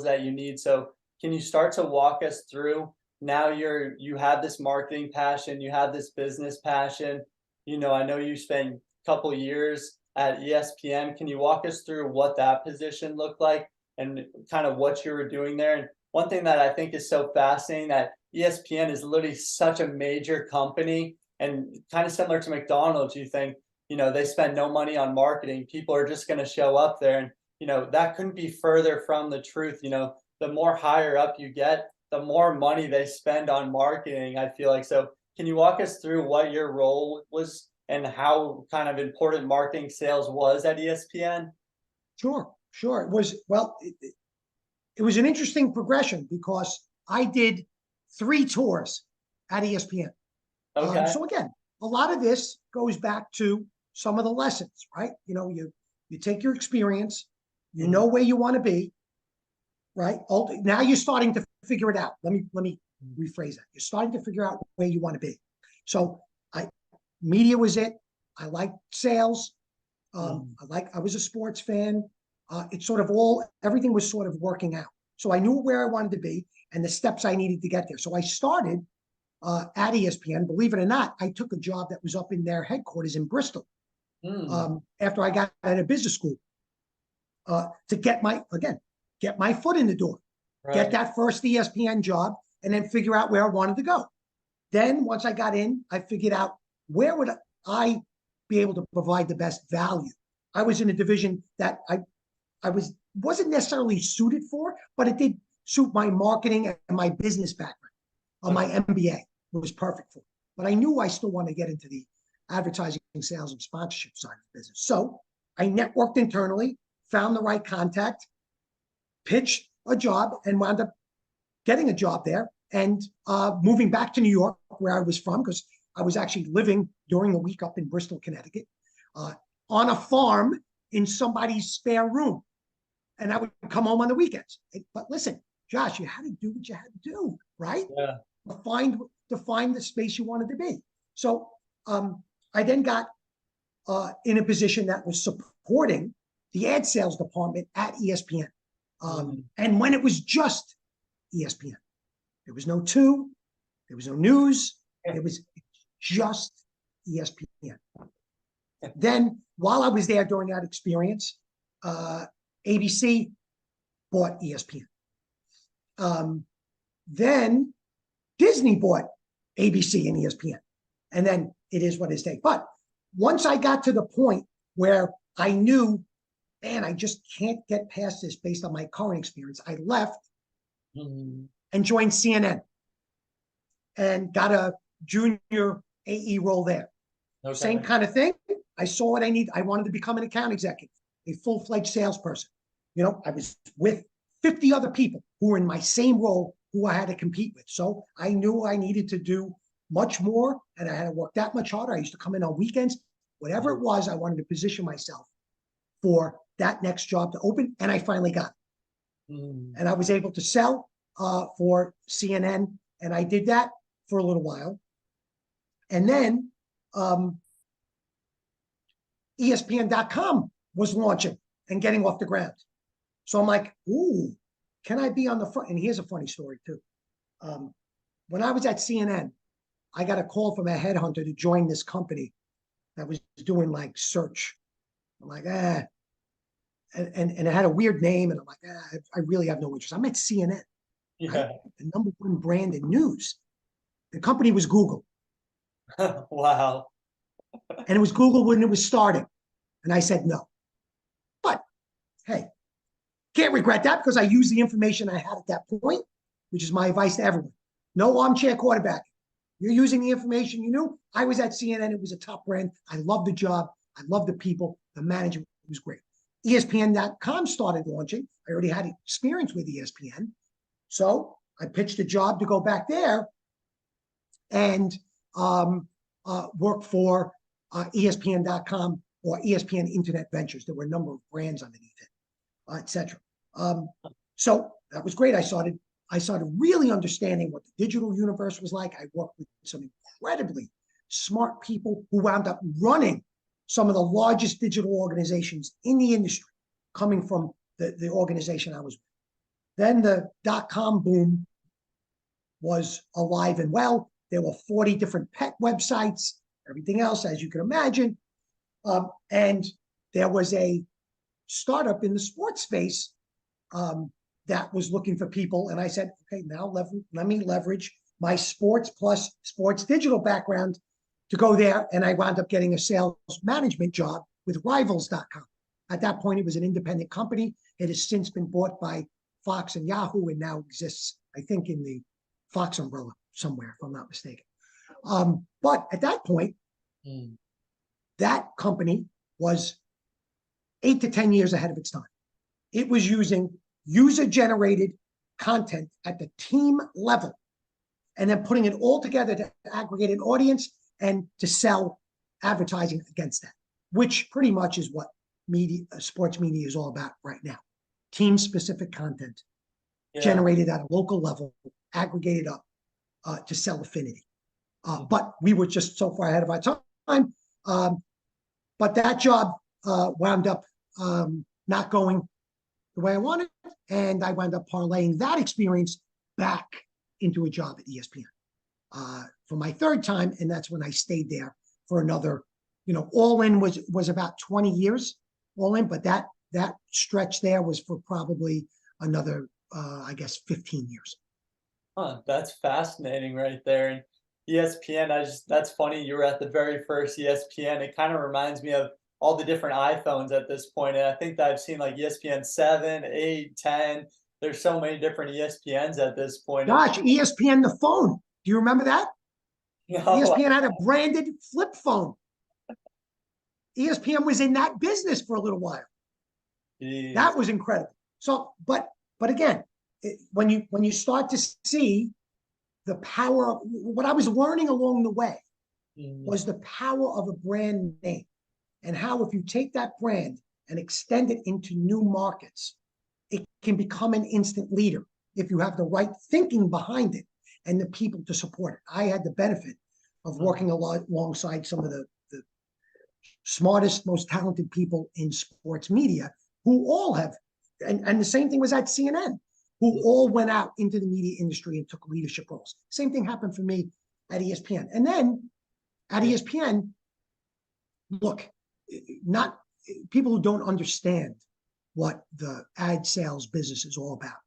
that you need. So can you start to walk us through now you have this marketing passion, you have this business passion. I know you spent a couple years at ESPN. Can you walk us through what that position looked like and kind of what you were doing there? And one thing that I think is so fascinating that ESPN is literally such a major company and kind of similar to McDonald's, you think, they spend no money on marketing. People are just going to show up there. And, that couldn't be further from the truth. The more higher up you get, the more money they spend on marketing, I feel like. So can you walk us through what your role was and how kind of important marketing sales was at ESPN? Sure, sure. It was an interesting progression because I did 3 tours at ESPN. Okay. So again, a lot of this goes back to some of the lessons, right? You take your experience, you know where you want to be, right? Now you're starting to figure it out. Let me rephrase that. You're starting to figure out where you want to be. So media was it. I liked sales. I was a sports fan. It's sort of everything was sort of working out. So I knew where I wanted to be and the steps I needed to get there. So I started at ESPN. Believe it or not, I took a job that was up in their headquarters in Bristol after I got out of business school to get my foot in the door, get that first ESPN job, and then figure out where I wanted to go. Then once I got in, I figured out where would I be able to provide the best value. I was in a division that I wasn't necessarily suited for, but it did suit my marketing and my business background. My MBA was perfect for it. But I knew I still wanted to get into the advertising, sales, and sponsorship side of the business. So I networked internally, found the right contact, pitched a job, and wound up getting a job there and moving back to New York, where I was from, because I was actually living during the week up in Bristol, Connecticut, on a farm in somebody's spare room. And I would come home on the weekends. But listen, Josh, you had to do what you had to do, right? Yeah. To find the space you wanted to be. So I then got in a position that was supporting the ad sales department at ESPN. And when it was just ESPN, there was no 2, there was no news, it was just ESPN. Then while I was there during that experience, ABC bought ESPN. Then Disney bought ABC and ESPN. And then it is what it is. But once I got to the point where I knew, man, I just can't get past this based on my current experience, I left and joined CNN and got a junior AE role there. Okay. Same kind of thing. I saw what I need. I wanted to become an account executive, a full-fledged salesperson. I was with 50 other people who were in my same role who I had to compete with. So I knew I needed to do much more and I had to work that much harder. I used to come in on weekends. Whatever it was, I wanted to position myself for that next job to open, and I finally got it. And I was able to sell for CNN, and I did that for a little while. And then ESPN.com was launching and getting off the ground. So I'm like, ooh, can I be on the front? And here's a funny story too. When I was at CNN, I got a call from a headhunter to join this company that was doing like search. I'm like, and it had a weird name. And I'm like, I really have no interest. I'm at CNN, right? The #1 brand in news. The company was Google. Wow. And it was Google when it was starting. And I said no. But hey, can't regret that because I used the information I had at that point, which is my advice to everyone. No armchair quarterback. You're using the information you knew. I was at CNN. It was a top brand. I loved the job. I loved the people. The management was great. ESPN.com started launching. I already had experience with ESPN. So I pitched a job to go back there and work for ESPN.com or ESPN Internet Ventures. There were a number of brands underneath it, etc. So that was great. I started really understanding what the digital universe was like. I worked with some incredibly smart people who wound up running some of the largest digital organizations in the industry, coming from the organization I was with. Then the dot-com boom was alive and well. There were 40 different pet websites, everything else, as you can imagine. And there was a startup in the sports space that was looking for people. And I said, okay, now let me leverage my sports plus sports digital background to go there. And I wound up getting a sales management job with rivals.com. At that point, it was an independent company. It has since been bought by Fox and Yahoo and now exists, I think, in the Fox umbrella somewhere, if I'm not mistaken. But at that point, that company was 8 to 10 years ahead of its time. It was using user-generated content at the team level and then putting it all together to aggregate an audience and to sell advertising against that, which pretty much is what sports media is all about right now. Team-specific content generated at a local level, aggregated up to sell affinity. But we were just so far ahead of our time. But that job wound up not going the way I wanted, and I wound up parlaying that experience back into a job at ESPN for my third time, and that's when I stayed there for another, all in was about 20 years, all in, but that stretch there was for probably another, I guess, 15 years. Huh, that's fascinating right there. And ESPN, that's funny. You were at the very first ESPN. It kind of reminds me of all the different iPhones at this point. And I think that I've seen like ESPN 7, 8, 10. There's so many different ESPNs at this point. Gosh, ESPN the phone. Do you remember that? No, ESPN had a branded flip phone. ESPN was in that business for a little while. geez. That was incredible. So, but again, when you start to see the power of what I was learning along the way was the power of a brand name and how if you take that brand and extend it into new markets, it can become an instant leader if you have the right thinking behind it and the people to support it. I had the benefit of working alongside some of the smartest, most talented people in sports media who all have, and the same thing was at CNN, who all went out into the media industry and took leadership roles. Same thing happened for me at ESPN. And then at ESPN, look, not people who don't understand what the ad sales business is all about.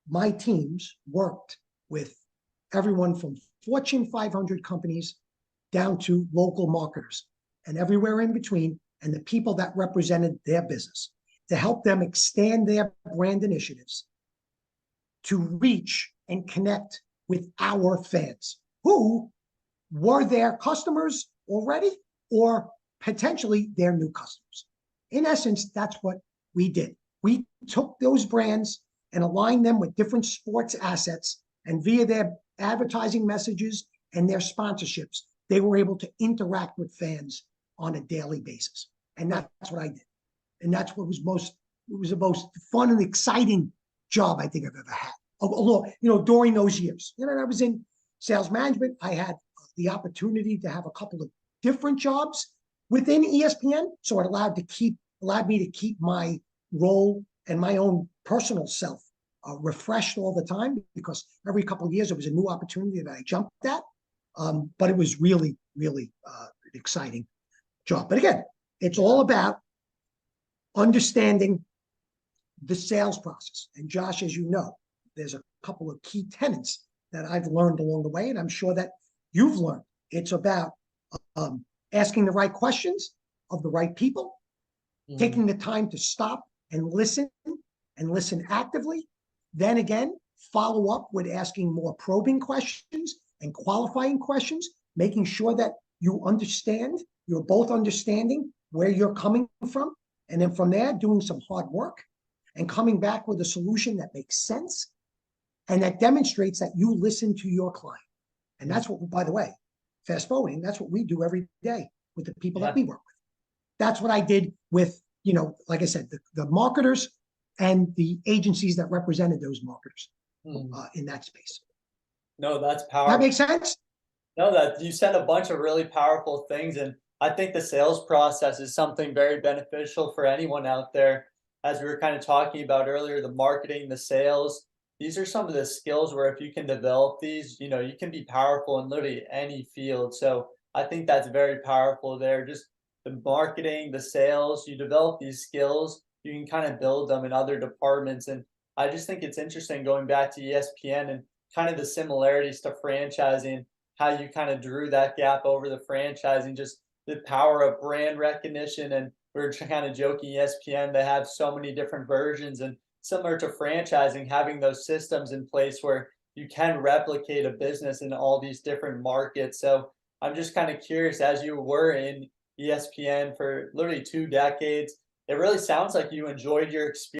My teams worked with everyone from Fortune 500 companies down to local marketers and everywhere in between, and the people that represented their business to help them extend their brand initiatives to reach and connect with our fans who were their customers already or potentially their new customers. In essence, that's what we did. We took those brands and aligned them with different sports assets, and via their advertising messages and their sponsorships, they were able to interact with fans on a daily basis. And that's what I did. And that's what was the most fun and exciting job I think I've ever had. During those years. I was in sales management. I had the opportunity to have a couple of different jobs within ESPN. So it allowed me to keep my role and my own personal self refreshed all the time, because every couple of years there was a new opportunity that I jumped at. But it was really, really an exciting job. But again, it's all about understanding the sales process. And Josh, as you know, there's a couple of key tenets that I've learned along the way, and I'm sure that you've learned. It's about asking the right questions of the right people, taking the time to stop and listen actively. Then again, follow up with asking more probing questions and qualifying questions, making sure that you're both understanding where you're coming from. And then from there, doing some hard work and coming back with a solution that makes sense and that demonstrates that you listen to your client. And that's what, by the way, fast forwarding, that's what we do every day with the people that we work with. That's what I did with, like I said, the marketers and the agencies that represented those marketers in that space. No, that's powerful. That makes sense? No, that you said a bunch of really powerful things, and I think the sales process is something very beneficial for anyone out there. as we were kind of talking about earlier, the marketing, the sales, these are some of the skills where if you can develop these, you can be powerful in literally any field. So I think that's very powerful there. Just the marketing, the sales, you develop these skills, you can kind of build them in other departments. And I just think it's interesting going back to ESPN and kind of the similarities to franchising, how you kind of drew that gap over the franchising, just the power of brand recognition. And we were kind of joking, ESPN, they have so many different versions, and similar to franchising, having those systems in place where you can replicate a business in all these different markets. So I'm just kind of curious, as you were in ESPN for literally 2 decades, it really sounds like you enjoyed your experience